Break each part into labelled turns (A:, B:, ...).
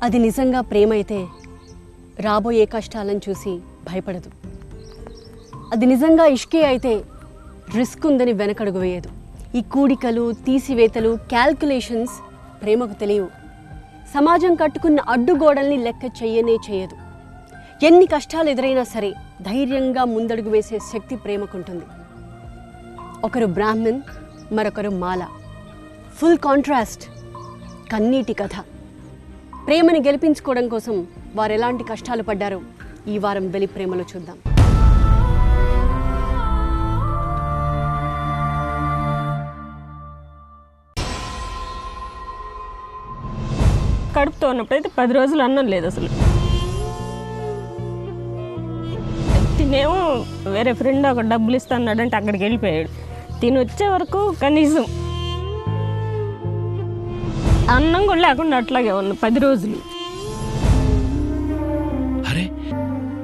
A: అది నిజంగా ప్రేమ అయితే రాబోయే కష్టాలను చూసి భయపడదు. అది నిజంగా ఇష్కే అయితే రిస్క్ ఉందని వెనకడుగు వేయదు. ఈ కూడికలు, తీసివేతలు, క్యాల్కులేషన్స్ ప్రేమకు తెలియవు. సమాజం కట్టుకున్న అడ్డుగోడల్ని లెక్క చెయ్యనే చేయదు. ఎన్ని కష్టాలు ఎదురైనా సరే ధైర్యంగా ముందడుగు వేసే శక్తి ప్రేమకుంటుంది. ఒకరు బ్రాహ్మణ్, మరొకరు మాల. Full contrast. కన్నీటి కథ. ప్రేమని గెలిపించుకోవడం కోసం వారు ఎలాంటి కష్టాలు పడ్డారో ఈ వారం వెలి ప్రేమలో చూద్దాం.
B: కడుపుతో ఉన్నప్పుడైతే 10 రోజులు అన్నం లేదు అసలు. తినేమో వేరే ఫ్రెండ్ ఒక డబ్బులు ఇస్తాన్నాడంటే అక్కడికి వెళ్ళిపోయాడు. తిని వచ్చే వరకు కనీసం అన్నం కూడా లేకుండా అట్లాగే ఉన్న 10 రోజులు.
C: అరే,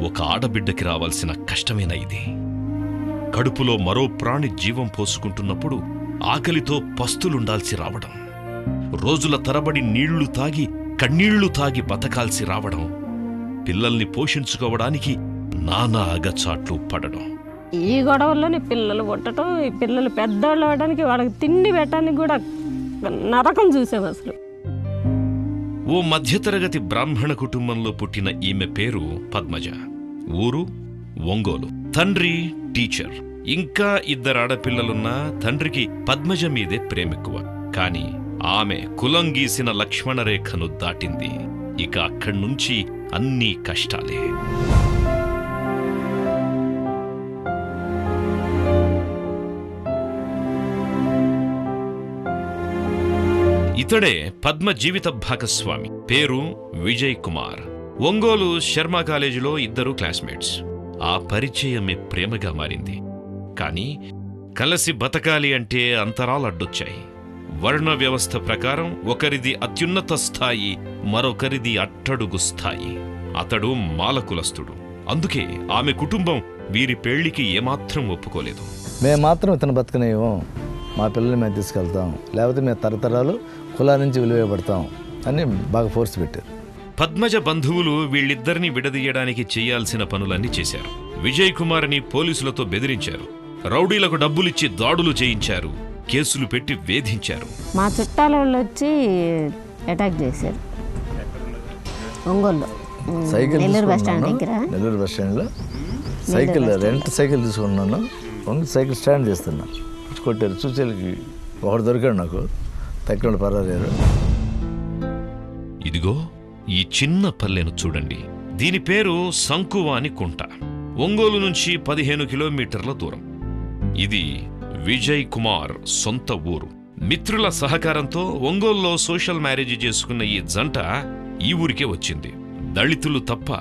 C: ఒక ఆడబిడ్డకి రావాల్సిన కష్టమేనా ఇది? కడుపులో మరో ప్రాణి జీవం పోసుకుంటున్నప్పుడు ఆకలితో పస్తులుండాల్సి రావడం, రోజుల తరబడి నీళ్లు తాగి కన్నీళ్లు తాగి బతకాల్సి రావడం, పిల్లల్ని పోషించుకోవడానికి నానా అగచాట్లు పడడం.
B: ఈ గొడవల్లోనే పిల్లలు పుట్టడం, ఈ పిల్లలు పెద్దవాళ్ళు అవ్వడానికి, వాళ్ళకి తిండి పెట్టడానికి కూడా నరకం చూసాం అసలు.
C: ఓ మధ్యతరగతి బ్రాహ్మణ కుటుంబంలో పుట్టిన ఈమె పేరు పద్మజ. ఊరు ఒంగోలు. తండ్రి టీచర్. ఇంకా 2 ఆడపిల్లలున్నా తండ్రికి పద్మజ మీదే ప్రేమెక్కువ. కాని ఆమె కులం గీసిన లక్ష్మణరేఖను దాటింది. ఇక అక్కడ్నుంచి అన్నీ కష్టాలే. ఇతడే పద్మ జీవిత భాగస్వామి. పేరు విజయ్ కుమార్. ఒంగోలు శర్మ కాలేజీలో 2 క్లాస్మేట్స్. ఆ పరిచయమే ప్రేమగా మారింది. కాని కలిసి బతకాలి అంటే అంతరాలడ్డొచ్చాయి. వర్ణ వ్యవస్థ ప్రకారం ఒకరిది అత్యున్నత స్థాయి, మరొకరిది అట్టడుగు స్థాయి. అతడు మాలకులస్తుడు. అందుకే ఆమె కుటుంబం వీరి పెళ్లికి ఏమాత్రం ఒప్పుకోలేదు.
D: మేము మాత్రం ఇతను బతకనేమో, మా పిల్లల్ని మేము తీసుకెళ్తాం, లేకపోతే మేము తరతరాలు కులా నుంచి విలువబడతాం అని బాగా ఫోర్స్ పెట్టారు.
C: పద్మజ బంధువులు వీళ్ళిద్దరినీ విడదీయడానికి చేయాల్సిన పనులన్నీ చేశారు. విజయ్ కుమార్ని పోలీసులతో బెదిరించారు. రౌడీలకు డబ్బులిచ్చి దాడులు చేయించారు. కేసులు పెట్టి వేధించారు.
B: మా చుట్టాల వాళ్ళు వచ్చి అటాక్ చేశారు ఒంగోలులో. నెల్లూరు బస్ స్టాండ్ దగ్గర.
D: నెల్లూరు బస్ స్టాండ్లో రెంట్ సైకిల్ తీసుకున్నాను. సైకిల్ స్టాండ్ చేస్తున్నా. కొట్టారు. చూసేలకి ఒకడు దొరికాడు. నాకు తక్కువ పర్వాలేరు.
C: ఇదిగో ఈ చిన్న పల్లెను చూడండి. దీని పేరు సంకువాని కుంట. ఒంగోలు నుంచి 15 కిలోమీటర్ల దూరం. ఇది విజయ్ కుమార్ సొంత ఊరు. మిత్రుల సహకారంతో ఒంగోలులో సోషల్ మ్యారేజ్ చేసుకున్న ఈ జంట ఈ ఊరికే వచ్చింది. దళితులు తప్ప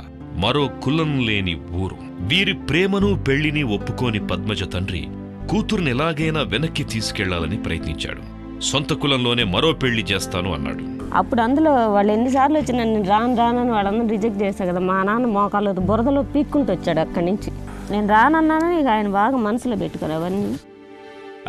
C: మరో కులం లేని ఊరు. వీరి ప్రేమను పెళ్లిని ఒప్పుకోని పద్మజ తండ్రి కూతుర్ని ఎలాగైనా వెనక్కి తీసుకెళ్లాలని ప్రయత్నించాడు. సొంత కులంలోనే మరో పెళ్లి చేస్తాను అన్నాడు.
B: అప్పుడు అందులో వాళ్ళు ఎన్నిసార్లు వచ్చి నన్ను రానని వాళ్ళందరూ రిజెక్ట్ చేశారు కదా. మా నాన్న మోకాలు బురదలో పీక్కుంటూ వచ్చాడు అక్కడి నుంచి. నేను రానన్నానని ఇక ఆయన బాగా మనసులో పెట్టుకోరు అవన్నీ.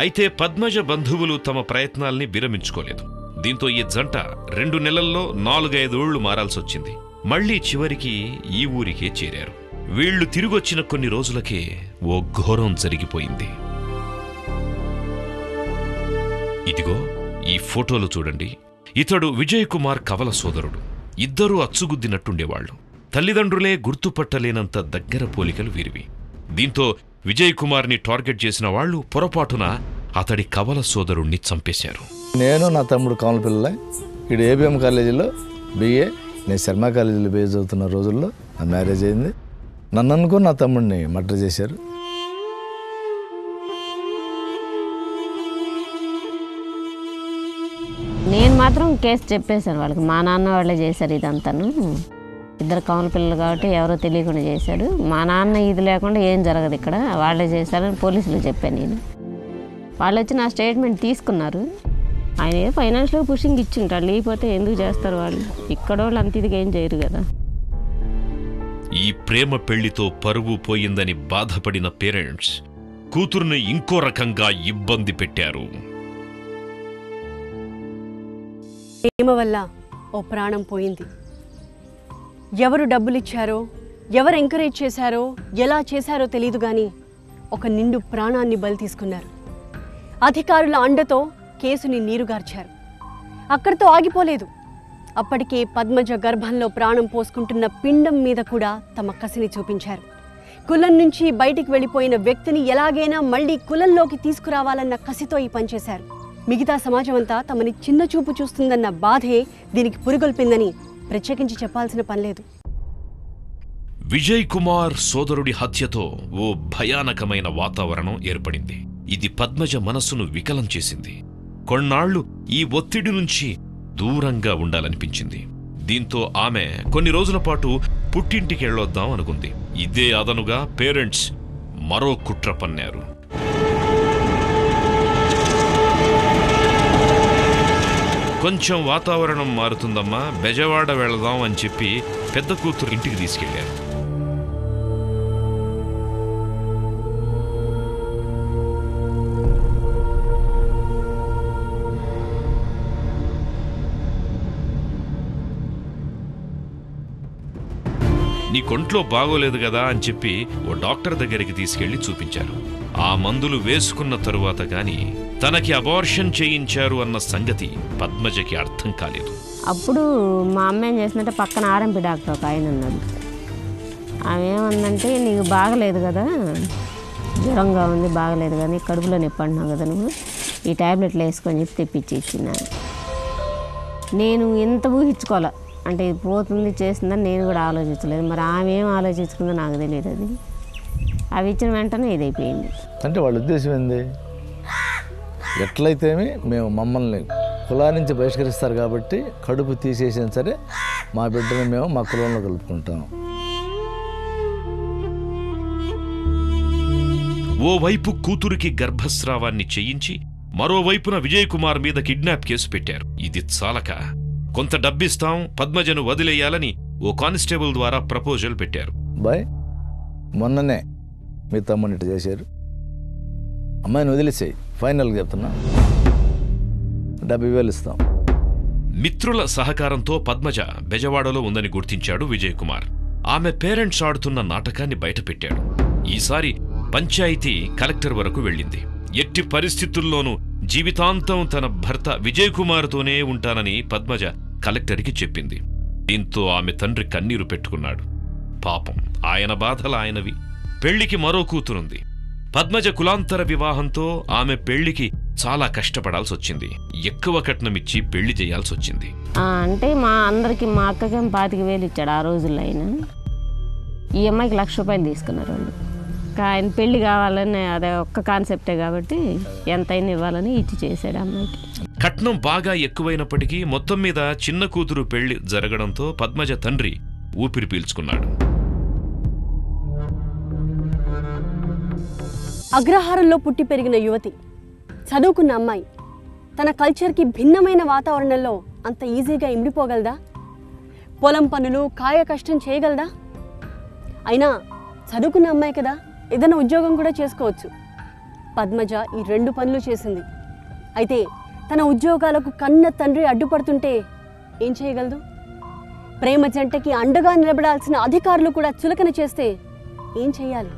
C: అయితే పద్మజ బంధువులు తమ ప్రయత్నాల్ని విరమించుకోలేదు. దీంతో ఈ జంట 2 నెలల్లో 4-5 ఊళ్లు మారాల్సొచ్చింది. మళ్లీ చివరికి ఈ ఊరికే చేరారు. వీళ్లు తిరిగొచ్చిన కొన్ని రోజులకే ఓ ఘోరం జరిగిపోయింది. ఇదిగో ఈ ఫోటోలు చూడండి. ఇతడు విజయ్ కుమార్ కవల సోదరుడు. ఇద్దరూ అచ్చుగుద్దినట్టుండేవాళ్లు. తల్లిదండ్రులే గుర్తుపట్టలేనంత దగ్గర పోలికలు వీరివి. దీంతో విజయ్ కుమార్ని టార్గెట్ చేసిన వాళ్లు పొరపాటున అతడి కవల సోదరుణ్ణి చంపేశారు.
D: నేను నా తమ్ముడు కామలపిల్ల. ఇక్కడ ఏబిఎం కాలేజీలో బిఏ, నేను శర్మ కాలేజీలో బిఏ చదువుతున్న రోజుల్లో నా మ్యారేజ్ అయింది. నన్ను అనుకుని నా తమ్ముడిని మర్డర్ చేశారు.
B: నేను మాత్రం కేసు చెప్పేశాను వాళ్ళకి. మా నాన్న వాళ్ళే చేశారు ఇదంతాను. 2 కౌలు పిల్లలు కాబట్టి ఎవరో తెలియకుండా చేశాడు. మా నాన్న ఇది లేకుండా ఏం జరగదు ఇక్కడ, వాళ్ళే చేశారని పోలీసులు చెప్పాను నేను. వాళ్ళు వచ్చి నా స్టేట్మెంట్ తీసుకున్నారు. ఆయన ఫైనాన్షియల్గా పుషింగ్ ఇచ్చింటారు. లేకపోతే ఎందుకు చేస్తారు వాళ్ళు? ఇక్కడ వాళ్ళు అంత ఇదిగా ఏం చేయరు కదా.
C: ఈ ప్రేమ పెళ్లితో పరువు పోయిందని బాధపడిన పేరెంట్స్ కూతురుని ఇంకో రకంగా ఇబ్బంది పెట్టారు.
A: ప్రేమ వల్ల ఓ ప్రాణం పోయింది. ఎవరు డబ్బులిచ్చారో, ఎవరు ఎంకరేజ్ చేశారో, ఎలా చేశారో తెలియదు కానీ ఒక నిండు ప్రాణాన్ని బలి తీసుకున్నారు. అధికారుల అండతో కేసుని నీరుగార్చారు. అక్కడితో ఆగిపోలేదు. అప్పటికే పద్మజ గర్భంలో ప్రాణం పోసుకుంటున్న పిండం మీద కూడా తమ కసిని చూపించారు. కులం నుంచి బయటికి వెళ్ళిపోయిన వ్యక్తిని ఎలాగైనా మళ్ళీ కులంలోకి తీసుకురావాలన్న కసితో ఈ పనిచేశారు. మిగతా సమాజం అంతా తమని చిన్న చూపు చూస్తుందన్న బాధే దీనికి పురిగొల్పిందని ప్రత్యేకించి చెప్పాల్సిన పనిలేదు.
C: విజయ్ కుమార్ సోదరుడి హత్యతో ఓ భయానకమైన వాతావరణం ఏర్పడింది. ఇది పద్మజ మనస్సును వికలం చేసింది. కొన్నాళ్లు ఈ ఒత్తిడి నుంచి దూరంగా ఉండాలనిపించింది. దీంతో ఆమె కొన్ని రోజుల పాటు పుట్టింటికి వెళ్ళొద్దాం అనుకుంది. ఇదే అదనుగా పేరెంట్స్ మరో కుట్ర పన్నారు. కొంచెం వాతావరణం మారుతుందమ్మా, బెజవాడ వెళదాం అని చెప్పి పెద్ద కూతురు ఇంటికి తీసుకెళ్లారు. నీ కొంట్లో బాగోలేదు కదా అని చెప్పి ఓ డాక్టర్ దగ్గరికి తీసుకెళ్లి చూపించారు. ఆ మందులు వేసుకున్న తరువాత గాని తనకి అబార్షన్ చేయించారు అన్న సంగతి పద్మజకి అర్థం కాలేదు.
B: అప్పుడు మా అమ్మ ఏం చేసిందంటే పక్కన ఆర్ఎంపీ డాక్టర్ ఒక ఆయన ఉన్నాడు. ఆమె ఏమందంటే నీకు బాగలేదు కదా, జ్వరంగా ఉంది, బాగలేదు కానీ కడుపులో నొప్పి అంటున్నావు కదా, నువ్వు ఈ ట్యాబ్లెట్లు వేసుకొని చెప్పి తెప్పించి ఇచ్చింది. నేను ఎంత ఊహించుకోవాలా అంటే ఇది పోతుంది చేస్తుందని నేను కూడా ఆలోచించలేదు. మరి ఆమె ఏం ఆలోచించుకుందో నాకు తెలియదు. అది అవి ఇచ్చిన వెంటనే ఇదైపోయింది.
D: అంటే వాళ్ళ ఉద్దేశం ఏంది, ఎట్లయితేమి మేము మమ్మల్ని కులా నుంచి బహిష్కరిస్తారు కాబట్టి కడుపు తీసేసినా సరే మా బిడ్డని మేము మా కులంలో కలుపుకుంటాం.
C: ఓవైపు కూతురికి గర్భస్రావాన్ని చేయించి మరోవైపున విజయ్ కుమార్ మీద కిడ్నాప్ కేసు పెట్టారు. ఇది చాలక కొంత డబ్బిస్తాం, పద్మజను వదిలేయాలని ఓ కానిస్టేబుల్ ద్వారా ప్రపోజల్ పెట్టారు.
D: బాయ్ మొన్ననే మీ తమ్ముని ఇట్లా చేశారు, అమ్మాయిని వదిలేసేయి, ఫైనల్గా చెప్తున్నా 70,000 ఇస్తాం.
C: మిత్రుల సహకారంతో పద్మజ బెజవాడలో ఉందని గుర్తించాడు విజయ్ కుమార్. ఆమె పేరెంట్స్ ఆడుతున్న నాటకాన్ని బయటపెట్టాడు. ఈసారి పంచాయతీ కలెక్టర్ వరకు వెళ్ళింది. ఎట్టి పరిస్థితుల్లోనూ జీవితాంతం తన భర్త విజయ్ కుమార్తోనే ఉంటానని పద్మజ కలెక్టర్కి చెప్పింది. దీంతో ఆమె తండ్రి కన్నీరు పెట్టుకున్నాడు. పాపం, ఆయన బాధలు ఆయనవి. పెళ్లికి మరో కూతురుంది. పద్మజ కులాంతర వివాహంతో ఆమె పెళ్లికి చాలా కష్టపడాల్సొచ్చింది. ఎక్కువ కట్నమిచ్చి పెళ్లి చేయాల్సొచ్చింది.
B: అంటే మా అందరికి మా అక్కకేం 25,000 ఇచ్చాడు ఆ రోజుల్లో. ఆయన ఈ అమ్మాయికి 1,00,000 రూపాయలు తీసుకున్నారు వాళ్ళు. ఆయన పెళ్లి కావాలని అదే ఒక్క కాన్సెప్టే కాబట్టి ఎంతైనా ఇవ్వాలని ఇచ్చి చేశాడు అమ్మాయికి.
C: కట్నం బాగా ఎక్కువైనప్పటికీ మొత్తం మీద చిన్న కూతురు పెళ్లి జరగడంతో పద్మజ తండ్రి ఊపిరి పీల్చుకున్నాడు.
A: అగ్రహారంలో పుట్టి పెరిగిన యువతి, చదువుకున్న అమ్మాయి తన కల్చర్కి భిన్నమైన వాతావరణంలో అంత ఈజీగా ఇమిడిపోగలదా? పొలం పనులు, కాయ కష్టం చేయగలదా? అయినా చదువుకున్న అమ్మాయి కదా, ఏదైనా ఉద్యోగం కూడా చేసుకోవచ్చు. పద్మజ ఈ 2 పనులు చేసింది. అయితే తన ఉద్యోగాలకు కన్న తండ్రి అడ్డుపడుతుంటే ఏం చేయగలదు? ప్రేమ జంటకి అండగా నిలబడాల్సిన అధికారులు కూడా చులకన చేస్తే ఏం చెయ్యాలి?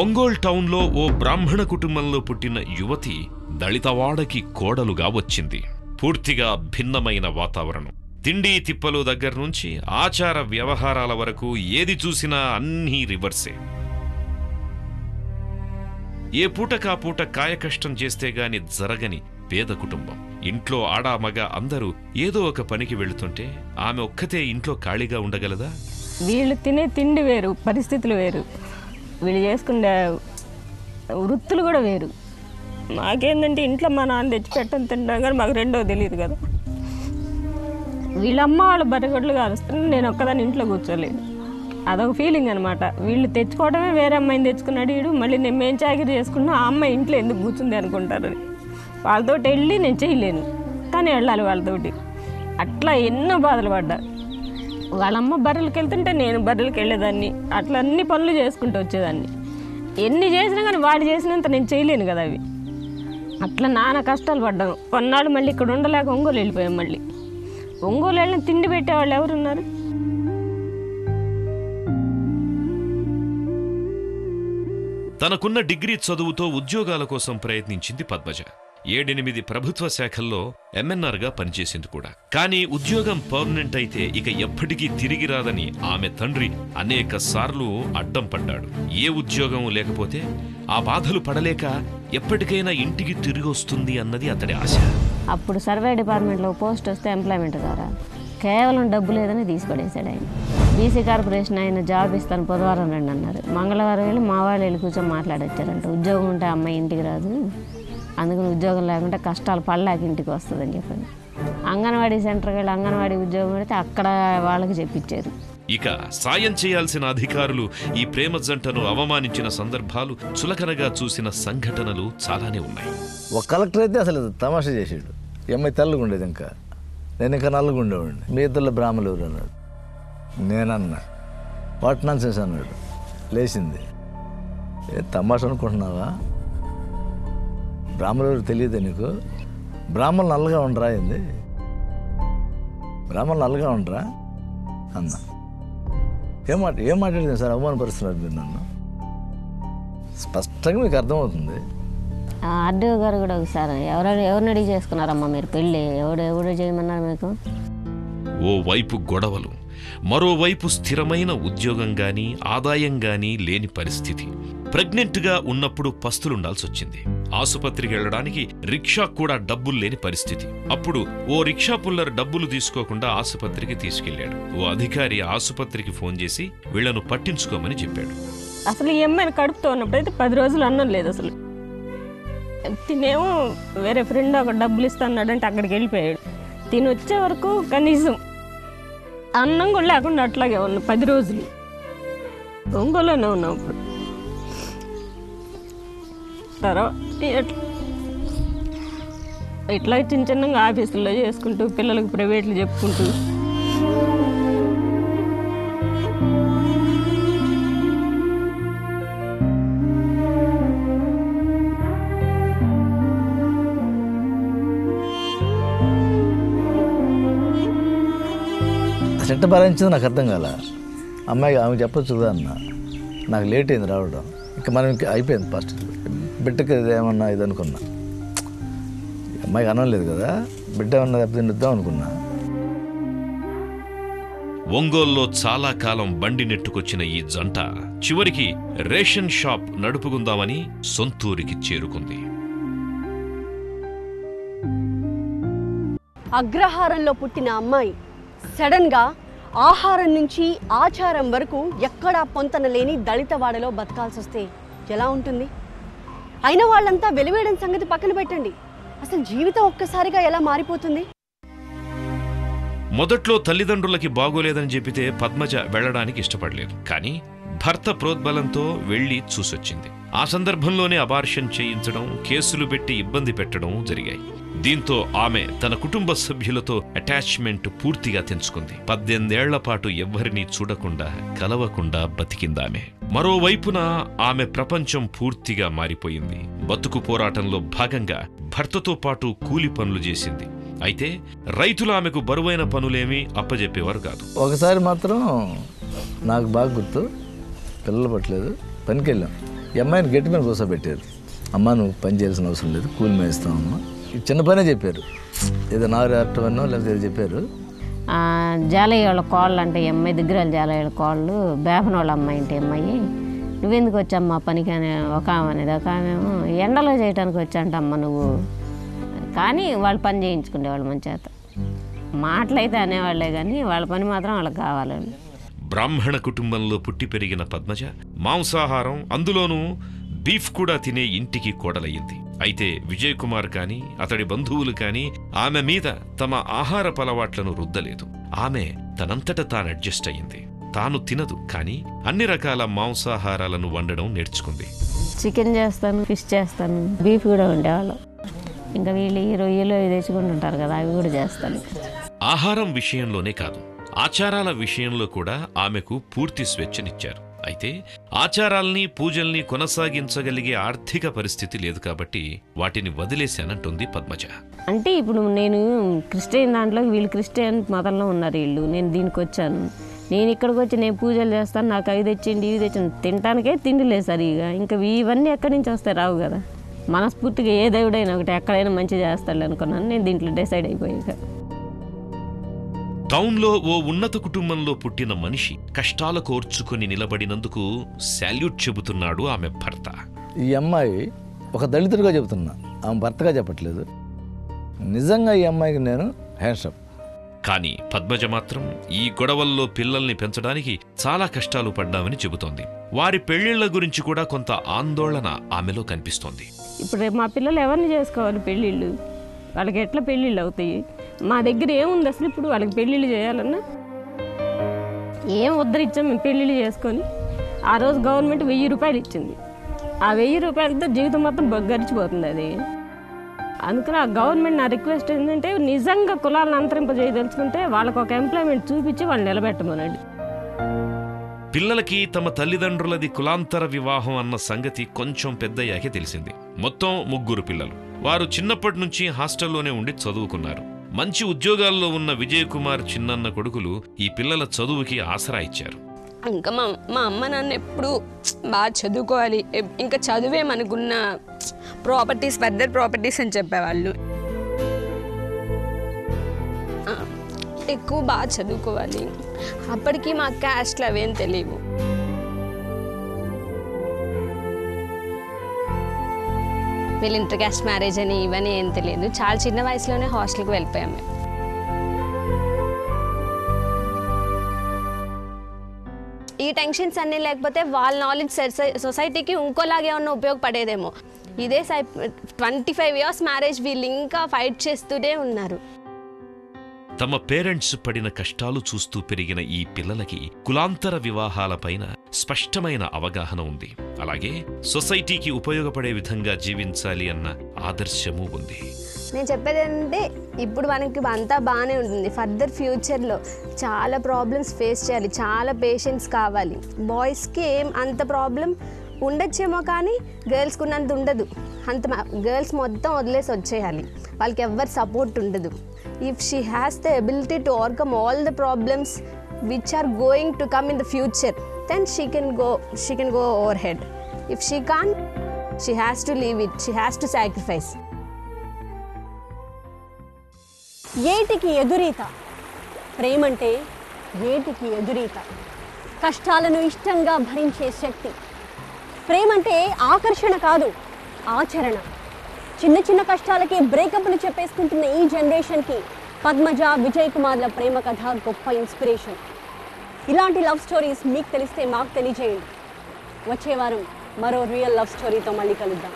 C: ఒంగోల్ టౌన్లో ఓ బ్రాహ్మణ కుటుంబంలో పుట్టిన యువతి దళితవాడకి కోడలుగా వచ్చింది. పూర్తిగా భిన్నమైన వాతావరణం. తిండి తిప్పలు దగ్గర నుంచి ఆచార వ్యవహారాల వరకు ఏది చూసినా అన్నీ రివర్సే. ఏ పూటకా పూట కాయకష్టం చేస్తే గాని జరగని పేద కుటుంబం. ఇంట్లో ఆడా మగ అందరూ ఏదో ఒక పనికి వెళుతుంటే ఆమె ఒక్కతే ఇంట్లో ఖాళీగా ఉండగలదా?
B: వీళ్ళు తినే తిండి వేరు, పరిస్థితులు వేరు, వీళ్ళు చేసుకునే వృత్తులు కూడా వేరు. మాకేంటంటే ఇంట్లో మా నాన్న తెచ్చి పెట్టని తింటాం కానీ మాకు రెండో తెలియదు కదా. వీళ్ళమ్మ వాళ్ళు బరగొడ్లు కాలుస్తున్నా నేను ఒక్కదాన్ని ఇంట్లో కూర్చోలేదు. అదొక ఫీలింగ్ అనమాట. వీళ్ళు తెచ్చుకోవడమే, వేరే అమ్మాయిని తెచ్చుకున్నాడు వీడు, మళ్ళీ నేను మేం చాకరీ చేసుకున్నా ఆ అమ్మాయి ఇంట్లో ఎందుకు కూర్చుంది అనుకుంటారని వాళ్ళతోటి వెళ్ళి నేను చేయలేను, కానీ వెళ్ళాలి వాళ్ళతోటి. అట్లా ఎన్నో బాధలు పడ్డా. వాళ్ళమ్మ బర్రెలకి వెళ్తుంటే నేను బర్రెలకి వెళ్ళేదాన్ని. అట్లా అన్ని పనులు చేసుకుంటూ వచ్చేదాన్ని. ఎన్ని చేసినా కానీ వాడు చేసినంత నేను చేయలేను కదా. అవి అట్లా నానా కష్టాలు పడ్డాం. కొన్నాళ్ళు మళ్ళీ ఇక్కడ ఉండలేక ఒంగోలు వెళ్ళిపోయాం. మళ్ళీ ఒంగోలు వెళ్ళిన తిండి పెట్టేవాళ్ళు ఎవరున్నారు?
C: తనకున్న డిగ్రీ చదువుతో ఉద్యోగాల కోసం ప్రయత్నించింది పద్మజ. 7-8 ప్రభుత్వ శాఖల్లో MNRగా పనిచేసింది కూడా. కానీ ఉద్యోగం పర్మనెంట్ అయితే ఇక ఎప్పటికీ తిరిగి రాదని ఆమె తండ్రి అనేక సార్లు అడ్డం పడ్డాడు. ఏ ఉద్యోగం లేకపోతే ఆ బాధలు పడలేక ఎప్పటికైనా ఇంటికి తిరిగి వస్తుంది అన్నది అతడి ఆశ.
B: అప్పుడు సర్వే డిపార్ట్మెంట్లో పోస్ట్ వస్తే ఎంప్లాయ్మెంట్ ద్వారా కేవలం డబ్బు లేదని తీసిపడేశాడు ఆయన. బీసీ కార్పొరేషన్ ఆయన జాబ్ ఇస్తాను బుధవారం రండి అన్నారు. మంగళవారం వెళ్ళి మా వాళ్ళు వెళ్ళి కూర్చొని మాట్లాడొచ్చారంట. ఉద్యోగం ఉంటే అమ్మాయి ఇంటికి రాదు, అందుకని ఉద్యోగం లేకుంటే కష్టాలు పడలేక ఇంటికి వస్తుందని చెప్పాను. అంగన్వాడీ సెంటర్కి వెళ్ళి అంగన్వాడీ ఉద్యోగం పెడితే అక్కడ వాళ్ళకి చెప్పించారు.
C: ఇక సాయం చేయాల్సిన అధికారులు ఈ ప్రేమ జంటను అవమానించిన సందర్భాలు, చులకనగా చూసిన సంఘటనలు చాలానే ఉన్నాయి.
D: ఒక కలెక్టర్ అయితే అసలు తమాషా చేసాడు. ఈ అమ్మాయి తెల్లగా ఉండేది, నేను ఇంకా నల్లగా ఉండేవాడిని. మీ ఇద్దరు బ్రాహ్మణులు ఎవరు అన్నాడు. నేనన్నా వాట్ నాన్సెన్స్ అన్నాడు. లేచింది. ఏ తమాషా అనుకుంటున్నావా? బ్రాహ్మణులు ఎవరు తెలియదు నీకు? బ్రాహ్మణులు నల్లగా ఉండరా ఏంది? బ్రాహ్మణులు నల్లగా ఉండరా అన్నా. ఏం మాట్లాడింది సార్? అవమానపరుస్తున్నారు మీరు నన్ను. స్పష్టంగా మీకు అర్థమవుతుంది.
B: ఆర్డీఓ గారు కూడా ఒకసారి ఎవరిని అడిగి చేసుకున్నారమ్మా మీరు పెళ్ళి? ఎవరు చేయమన్నారు మీకు?
C: ఓ వైపు గొడవలు, మరోవైపు స్థిరమైన ఉద్యోగం గాని ఆదాయం గాని లేని పరిస్థితి. ప్రెగ్నెంట్గా ఉన్నప్పుడు పస్తులుండాల్సొచ్చింది. ఆసుపత్రికి వెళ్లడానికి రిక్షా కూడా డబ్బులు లేని పరిస్థితి. అప్పుడు ఓ రిక్షా పుల్లర్ డబ్బులు తీసుకోకుండా ఆసుపత్రికి తీసుకెళ్లాడు. ఓ అధికారి ఆసుపత్రికి ఫోన్ చేసి వీళ్లను పట్టించుకోమని చెప్పాడు.
B: అసలు ఈ అమ్మాయిని కడుపుతో ఉన్నప్పుడైతే 10 రోజులు అన్నం లేదు అసలు. తినేమో వేరే ఫ్రెండ్ ఒక డబ్బులు ఇస్తాన్నాడంటే అక్కడికి వెళ్ళిపోయాడు. తిని వచ్చే వరకు కనీసం అన్నం కూడా లేకుండా అట్లాగే ఉన్నాం 10 రోజులు. ఒంగోలులోనే ఉన్నాం. అప్పుడు తర్వాత ఇట్లా చిన్నగా ఆఫీసుల్లో చేసుకుంటూ పిల్లలకు ప్రైవేట్లు చెప్పుకుంటూ
D: చెట్ట భరించింది నాకు అర్థం కాల. అమ్మాయి ఆమె చెప్పొచ్చు కదా అన్న, నాకు లేట్ అయింది రావడం. ఇంకా మనం అయిపోయింది. ఫస్ట్ బిడ్డకి ఏమన్నా ఇది అనుకున్నా. అమ్మాయికి అన్నం లేదు కదా, బిడ్డ ఏమన్నా దెబ్బతినిద్దాం అనుకున్నా.
C: ఒంగోలులో చాలా కాలం బండి నెట్టుకొచ్చిన ఈ జంట చివరికి రేషన్ షాప్ నడుపుకుందామని సొంతూరికి చేరుకుంది.
A: అగ్రహారంలో పుట్టిన అమ్మాయి సడన్గా ఆహారం నుంచి ఆచారం వరకు ఎక్కడా పొంతన లేని దళితవాడలో బతకాల్సి వస్తే ఎలా ఉంటుంది? అయిన వాళ్ళంతా వెలివేయడం సంగతి పక్కన పెట్టండి, అసలు జీవితం ఒక్కసారిగా ఎలా మారిపోతుంది?
C: మొదట్లో తల్లిదండ్రులకి బాగోలేదని చెప్పితే పద్మజ వెళ్లడానికి ఇష్టపడలేదు. కానీ భర్త ప్రోద్బలంతో వెళ్లి చూసొచ్చింది. ఆ సందర్భంలోనే అబార్షన్ చేయించడం, కేసులు పెట్టి ఇబ్బంది పెట్టడం జరిగాయి. దీంతో ఆమె తన కుటుంబ సభ్యులతో అటాచ్మెంట్ పూర్తిగా తెంచుకుంది. 18 ఏళ్ల పాటు ఎవ్వరినీ చూడకుండా కలవకుండా బతికిందామె. మరోవైపున ఆమె ప్రపంచం పూర్తిగా మారిపోయింది. బతుకు పోరాటంలో భాగంగా భర్తతో పాటు కూలి పనులు చేసింది. అయితే రైతులు ఆమెకు బరువైన పనులేమీ అప్పజెప్పేవారు కాదు.
D: ఒకసారి మాత్రం నాకు బాగా గుర్తు, పిల్లలు పట్టలేదు, పనికి వెళ్ళాం. ఈ అమ్మాయిని గట్టి మీద కూర్చోబెట్టారు. అమ్మ నువ్వు పని చేయాల్సిన అవసరం లేదు, కూలి మీద ఇస్తామమ్మా. చిన్న పనే చెప్పారు, ఏదో నారు అట్టవన్నో లేకపోతే ఏదో చెప్పారు.
B: జాలయ్య వాళ్ళ కోళ్ళు అంటే అమ్మాయి దగ్గర జాలయ్య వాళ్ళ కోళ్ళు, బేపన వాళ్ళ అమ్మాయి అంటే అమ్మాయి నువ్వెందుకు వచ్చామ్మా పనికి అని ఒక ఆమె అనేది. ఒక ఆమెమో ఎండలో చేయడానికి వచ్చాంటమ్మా నువ్వు. కానీ వాళ్ళు పని చేయించుకునేవాళ్ళు మన చేత. మాటలైతే అనేవాళ్లే కానీ వాళ్ళ పని మాత్రం వాళ్ళకి కావాలండి.
C: బ్రాహ్మణ కుటుంబంలో పుట్టి పెరిగిన పద్మజ మాంసాహారం, అందులోనూ బీఫ్ కూడా తినే ఇంటికి కోడలయ్యింది. అయితే విజయ్ కుమార్ కానీ అతడి బంధువులు కానీ ఆమె మీద తమ ఆహారపు అలవాట్లను రుద్దలేదు. ఆమె తనంతట తాను అడ్జస్ట్ అయ్యింది. తాను తినదు, కానీ అన్ని రకాల మాంసాహారాలను వండడం నేర్చుకుంది.
B: చికెన్ చేస్తాను, ఫిష్ చేస్తాను, బీఫ్ కూడా ఉండేవాళ్ళం. ఇంకా వీళ్ళు ఈ రొయ్యలు తెచ్చుకుంటుంటారు కదా, అవి కూడా చేస్తాను.
C: ఆహారం విషయంలోనే కాదు, ఆచారాల విషయంలో కూడా ఆమెకు పూర్తి స్వేచ్ఛనిచ్చారు. అయితే ఆచారాల్ని పూజల్ని కొనసాగించగలిగే ఆర్థిక పరిస్థితి లేదు కాబట్టి వాటిని వదిలేశానంటుంది పద్మజ.
B: అంటే ఇప్పుడు నేను క్రిస్టియన్ దాంట్లో, వీళ్ళు క్రిస్టియన్ మతంలో ఉన్నారు వీళ్ళు. నేను దీనికి వచ్చాను, నేను ఇక్కడికి వచ్చి నేను పూజలు చేస్తాను, నాకు అవి తెచ్చిండి ఇవి తెచ్చింది, తినటానికే తిండి లేదు సరిగా. ఇంకా ఇవన్నీ ఎక్కడి నుంచి వస్తాయి? రావు కదా. మనస్ఫూర్తిగా ఏ దేవుడైనా ఒకటి ఎక్కడైనా మంచి చేస్తాడు అనుకున్నాను. నేను దీంట్లో డిసైడ్ అయిపోయాక
C: టౌన్లో ఓ ఉన్నత కుటుంబంలో పుట్టిన మనిషి కష్టాలు కోర్చుకొని నిలబడినందుకు శాల్యూట్ చెబుతున్నాడు ఆమె భర్త.
D: ఈ అమ్మాయి ఒక దళితుడిగా చెబుతున్నా, ఆమె భర్తగా చెప్పట్లేదు. నిజంగా ఈ అమ్మాయికి నేను హ్యాండ్సప్.
C: కానీ పద్మజ మాత్రం ఈ గొడవల్లో పిల్లల్ని పెంచడానికి చాలా కష్టాలు పడ్డామని చెబుతోంది. వారి పెళ్లిళ్ల గురించి కూడా కొంత ఆందోళన ఆమెలో కనిపిస్తోంది.
B: ఇప్పుడు రేపు మా పిల్లలు ఎవరిని చేసుకోవాలి పెళ్ళిళ్ళు? వాళ్ళకి ఎట్లా పెళ్ళిళ్ళు అవుతాయి? మా దగ్గర ఏముంది అసలు? ఇప్పుడు వాళ్ళకి పెళ్ళిళ్ళు చేయాలన్నా ఏం ఉద్ధరించాం మేము పెళ్ళిళ్ళు చేసుకొని. ఆ రోజు గవర్నమెంట్ 1000 రూపాయలు ఇచ్చింది. ఆ 1000 రూపాయలతో జీవితం మొత్తం గడిచిపోతుంది అది. అందుకని ఆ గవర్నమెంట్ నా రిక్వెస్ట్ ఏంటంటే, నిజంగా కులాలను అంతరింపజేయదలుచుకుంటే వాళ్ళకు ఒక ఎంప్లాయ్మెంట్ చూపించి వాళ్ళు నిలబెట్టమనండి.
C: పిల్లలకి తమ తల్లిదండ్రులది కులాంతర వివాహం అన్న సంగతి కొంచెం పెద్దయ్యాకే తెలిసింది. మొత్తం 3 పిల్లలు. వారు చిన్నప్పటి నుంచి హాస్టల్లోనే ఉండి చదువుకున్నారు. మంచి ఉద్యోగాల్లో ఉన్న విజయ్ కుమార్ చిన్నన్న కొడుకులు ఈ పిల్లల చదువుకి ఆసరా ఇచ్చారు.
E: ఇంకా మా అమ్మ నాన్న ఎప్పుడు బాగా చదువుకోవాలి, ఇంకా చదువే మనకున్న ప్రాపర్టీస్, ఫర్దర్ ప్రాపర్టీస్ అని చెప్పేవాళ్ళు. ఎక్కువ బాగా చదువుకోవాలి. అప్పటికి మా క్యాస్ట్లు అవేం తెలియవు. వీళ్ళు ఇంటర్ క్యాస్ట్ మ్యారేజ్ అని ఇవన్నీ ఏం తెలియదు. చాలా చిన్న వయసులోనే హాస్టల్కి వెళ్ళిపోయాము. ఈ టెన్షన్స్ అన్నీ లేకపోతే వాళ్ళ నాలెడ్జ్ సొసైటీకి ఇంకోలాగే ఉన్న ఉపయోగపడేదేమో. ఇదే 25 years మ్యారేజ్, వీళ్ళు ఇంకా ఫైట్ చేస్తూనే ఉన్నారు.
C: తమ పేరెంట్స్ పడిన కష్టాలు చూస్తూ పెరిగిన ఈ పిల్లలకి కులాంతర వివాహాలపైన స్పష్టమైన అవగాహన ఉంది. అలాగే సొసైటీకి ఉపయోగపడే విధంగా జీవించాలి అన్న ఆదర్శము ఉంది.
E: నేను చెప్పేది ఏంటంటే, ఇప్పుడు మనకి అంతా బాగానే ఉంటుంది. ఫర్దర్ ఫ్యూచర్లో చాలా ప్రాబ్లమ్స్ ఫేస్ చేయాలి, చాలా పేషెన్స్ కావాలి. బాయ్స్కి ఏం అంత ప్రాబ్లం ఉండొచ్చేమో, కానీ గర్ల్స్కి ఉన్నంత ఉండదు. అంత గర్ల్స్ మొత్తం వదిలేసి వచ్చేయాలి, వాళ్ళకి ఎవ్వరు సపోర్ట్ ఉండదు. If she has the ability to overcome all the problems which are going to come in the future, then she can go overhead. If she can't, she has to leave it, she has to sacrifice.
A: ఏటికి ఎదురీత, ప్రేమంటే ఏటికి ఎదురీత. కష్టాలను ఇష్టంగా భరించే శక్తి. ప్రేమంటే ఆకర్షణ కాదు, ఆచరణ. చిన్న చిన్న కష్టాలకి బ్రేకప్లు చెప్పేసుకుంటున్న ఈ జనరేషన్కి పద్మజ, విజయ్ కుమార్ల ప్రేమ కథ గొప్ప ఇన్స్పిరేషన్. ఇలాంటి లవ్ స్టోరీస్ మీకు తెలిస్తే మాకు తెలియజేయండి. వచ్చే వారం మరో రియల్ లవ్ స్టోరీతో మళ్ళీ కలుద్దాం.